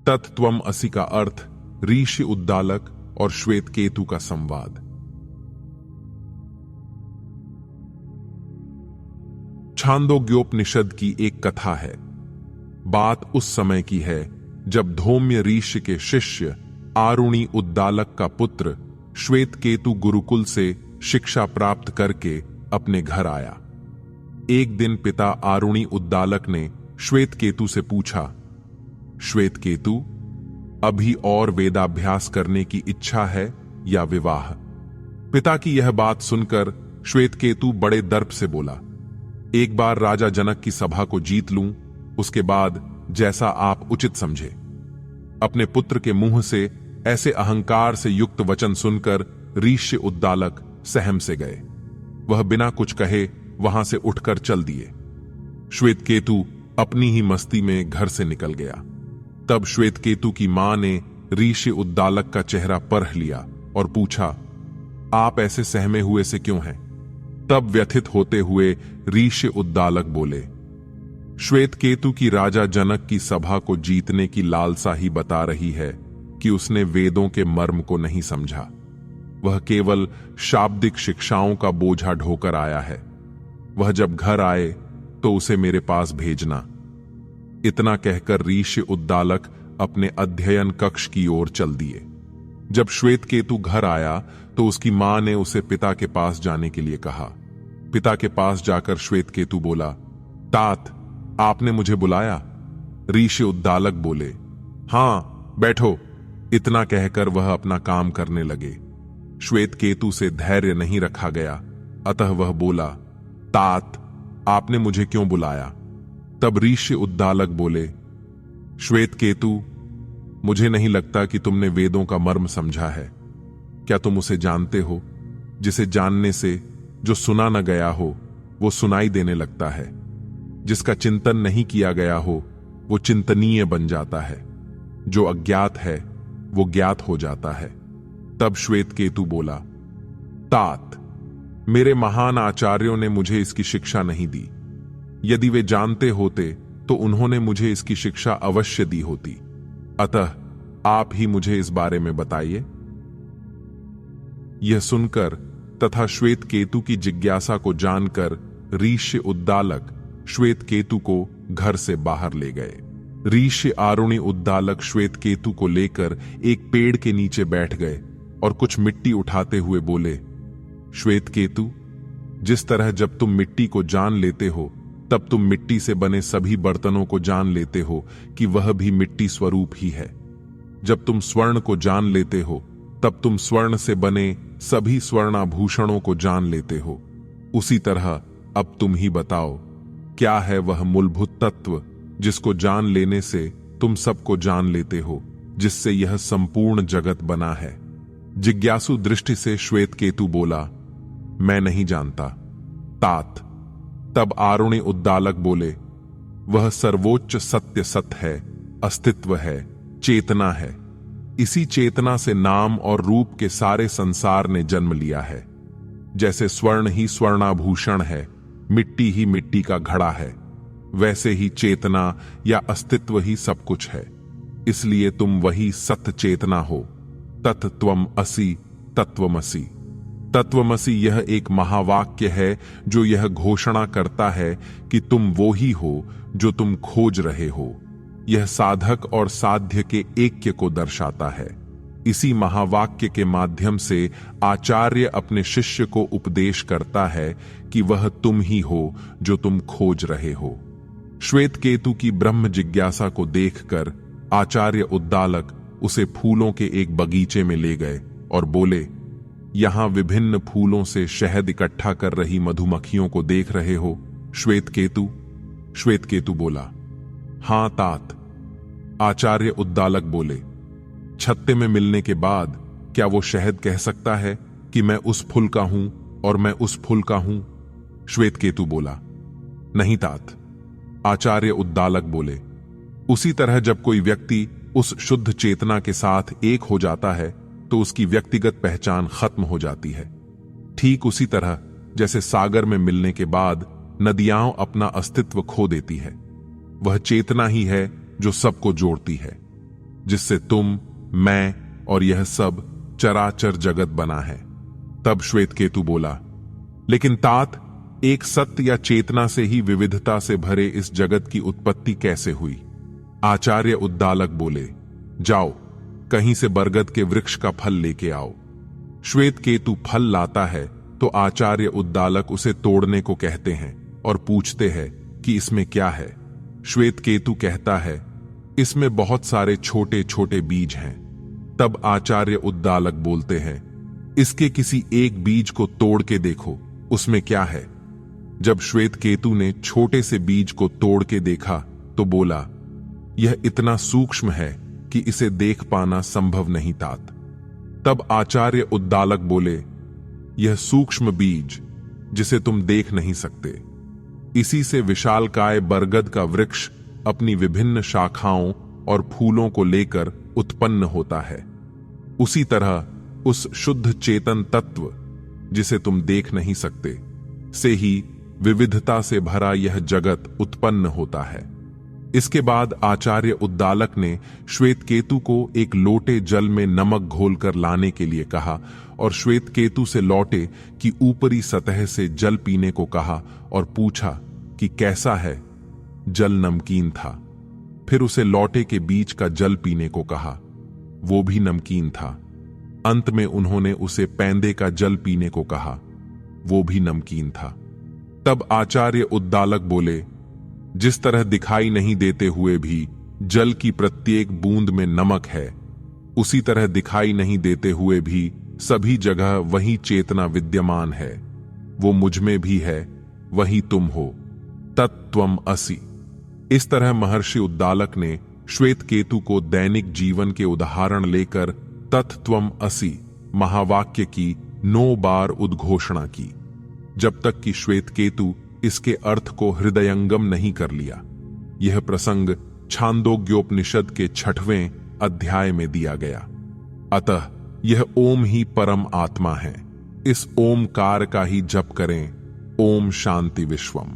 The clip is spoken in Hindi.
तत्त्वम असि का अर्थ ऋषि उद्दालक और श्वेत केतु का संवाद। छांदोग्योपनिषद की एक कथा है। बात उस समय की है जब धौम्य ऋषि के शिष्य आरुणि उद्दालक का पुत्र श्वेत केतु गुरुकुल से शिक्षा प्राप्त करके अपने घर आया। एक दिन पिता आरुणि उद्दालक ने श्वेत केतु से पूछा, श्वेत केतु, अभी और वेदाभ्यास करने की इच्छा है या विवाह? पिता की यह बात सुनकर श्वेत केतु बड़े दर्प से बोला, एक बार राजा जनक की सभा को जीत लूं, उसके बाद जैसा आप उचित समझे। अपने पुत्र के मुंह से ऐसे अहंकार से युक्त वचन सुनकर ऋषि उद्दालक सहम से गए। वह बिना कुछ कहे वहां से उठकर चल दिए। श्वेत केतु अपनी ही मस्ती में घर से निकल गया। तब श्वेत केतु की मां ने ऋषि उद्दालक का चेहरा परख लिया और पूछा, आप ऐसे सहमे हुए से क्यों हैं? तब व्यथित होते हुए ऋषि उद्दालक बोले, श्वेत केतु की राजा जनक की सभा को जीतने की लालसा ही बता रही है कि उसने वेदों के मर्म को नहीं समझा। वह केवल शाब्दिक शिक्षाओं का बोझा ढोकर आया है। वह जब घर आए तो उसे मेरे पास भेजना। इतना कहकर ऋषि उद्दालक अपने अध्ययन कक्ष की ओर चल दिए। जब श्वेत केतु घर आया तो उसकी मां ने उसे पिता के पास जाने के लिए कहा। पिता के पास जाकर श्वेत केतु बोला, तात, आपने मुझे बुलाया? ऋषि उद्दालक बोले, हां, बैठो। इतना कहकर वह अपना काम करने लगे। श्वेत केतु से धैर्य नहीं रखा गया, अतः वह बोला, तात, आपने मुझे क्यों बुलाया? तब ऋषि उद्दालक बोले, श्वेत केतु, मुझे नहीं लगता कि तुमने वेदों का मर्म समझा है। क्या तुम उसे जानते हो, जिसे जानने से जो सुना न गया हो वो सुनाई देने लगता है, जिसका चिंतन नहीं किया गया हो वो चिंतनीय बन जाता है, जो अज्ञात है वो ज्ञात हो जाता है। तब श्वेत केतु बोला, तात, मेरे महान आचार्यों ने मुझे इसकी शिक्षा नहीं दी। यदि वे जानते होते तो उन्होंने मुझे इसकी शिक्षा अवश्य दी होती। अतः आप ही मुझे इस बारे में बताइए। यह सुनकर तथा श्वेत केतु की जिज्ञासा को जानकर ऋषि उद्दालक श्वेत केतु को घर से बाहर ले गए। ऋषि आरुणि उद्दालक श्वेत केतु को लेकर एक पेड़ के नीचे बैठ गए और कुछ मिट्टी उठाते हुए बोले, श्वेत केतु, जिस तरह जब तुम मिट्टी को जान लेते हो तब तुम मिट्टी से बने सभी बर्तनों को जान लेते हो कि वह भी मिट्टी स्वरूप ही है। जब तुम स्वर्ण को जान लेते हो तब तुम स्वर्ण से बने सभी स्वर्णाभूषणों को जान लेते हो। उसी तरह अब तुम ही बताओ, क्या है वह मूलभूत तत्व जिसको जान लेने से तुम सबको जान लेते हो, जिससे यह संपूर्ण जगत बना है? जिज्ञासु दृष्टि से श्वेत केतु बोला, मैं नहीं जानता, तात। तब आरुणि उद्दालक बोले, वह सर्वोच्च सत्य सत है, अस्तित्व है, चेतना है। इसी चेतना से नाम और रूप के सारे संसार ने जन्म लिया है। जैसे स्वर्ण ही स्वर्णाभूषण है, मिट्टी ही मिट्टी का घड़ा है, वैसे ही चेतना या अस्तित्व ही सब कुछ है। इसलिए तुम वही सत्य चेतना हो। तत्त्वम असि तत्वमसि। तत्वमसि यह एक महावाक्य है जो यह घोषणा करता है कि तुम वो ही हो जो तुम खोज रहे हो। यह साधक और साध्य के ऐक्य को दर्शाता है। इसी महावाक्य के माध्यम से आचार्य अपने शिष्य को उपदेश करता है कि वह तुम ही हो जो तुम खोज रहे हो। श्वेत केतु की ब्रह्म जिज्ञासा को देखकर आचार्य उद्दालक उसे फूलों के एक बगीचे में ले गए और बोले, यहां विभिन्न फूलों से शहद इकट्ठा कर रही मधुमक्खियों को देख रहे हो श्वेत केतु? श्वेत केतु बोला, हां तात। आचार्य उद्दालक बोले, छत्ते में मिलने के बाद क्या वो शहद कह सकता है कि मैं उस फूल का हूं और मैं उस फूल का हूं? श्वेत केतु बोला, नहीं तात। आचार्य उद्दालक बोले, उसी तरह जब कोई व्यक्ति उस शुद्ध चेतना के साथ एक हो जाता है तो उसकी व्यक्तिगत पहचान खत्म हो जाती है। ठीक उसी तरह जैसे सागर में मिलने के बाद नदियां अपना अस्तित्व खो देती है, वह चेतना ही है जो सबको जोड़ती है। जिससे तुम, मैं और यह सब चराचर जगत बना है। तब श्वेतकेतु बोला, लेकिन तात, एक सत्य या चेतना से ही विविधता से भरे इस जगत की उत्पत्ति कैसे हुई? आचार्य उद्दालक बोले, जाओ कहीं से बरगद के वृक्ष का फल लेके आओ। श्वेतकेतु फल लाता है तो आचार्य उद्दालक उसे तोड़ने को कहते हैं और पूछते हैं कि इसमें क्या है। श्वेतकेतु कहता है, इसमें बहुत सारे छोटे छोटे बीज हैं। तब आचार्य उद्दालक बोलते हैं, इसके किसी एक बीज को तोड़ के देखो, उसमें क्या है। जब श्वेतकेतु ने छोटे से बीज को तोड़ के देखा तो बोला, यह इतना सूक्ष्म है कि इसे देख पाना संभव नहीं तात। तब आचार्य उद्दालक बोले, यह सूक्ष्म बीज जिसे तुम देख नहीं सकते, इसी से विशालकाय बरगद का वृक्ष अपनी विभिन्न शाखाओं और फूलों को लेकर उत्पन्न होता है। उसी तरह उस शुद्ध चेतन तत्व जिसे तुम देख नहीं सकते से ही विविधता से भरा यह जगत उत्पन्न होता है। इसके बाद आचार्य उद्दालक ने श्वेतकेतु को एक लोटे जल में नमक घोलकर लाने के लिए कहा और श्वेतकेतु से लौटे की ऊपरी सतह से जल पीने को कहा और पूछा कि कैसा है। जल नमकीन था। फिर उसे लौटे के बीच का जल पीने को कहा, वो भी नमकीन था। अंत में उन्होंने उसे पैंदे का जल पीने को कहा, वो भी नमकीन था। तब आचार्य उद्दालक बोले, जिस तरह दिखाई नहीं देते हुए भी जल की प्रत्येक बूंद में नमक है, उसी तरह दिखाई नहीं देते हुए भी सभी जगह वही चेतना विद्यमान है। वो मुझ में भी है, वही तुम हो, तत्त्वम असि। इस तरह महर्षि उद्दालक ने श्वेतकेतु को दैनिक जीवन के उदाहरण लेकर तत्त्वम असि महावाक्य की 9 बार उद्घोषणा की, जब तक कि श्वेतकेतु इसके अर्थ को हृदयंगम नहीं कर लिया। यह प्रसंग छांदोग्योपनिषद के 6वें अध्याय में दिया गया। अतः यह ओम ही परम आत्मा है। इस ओमकार का ही जप करें। ओम शांति विश्वम।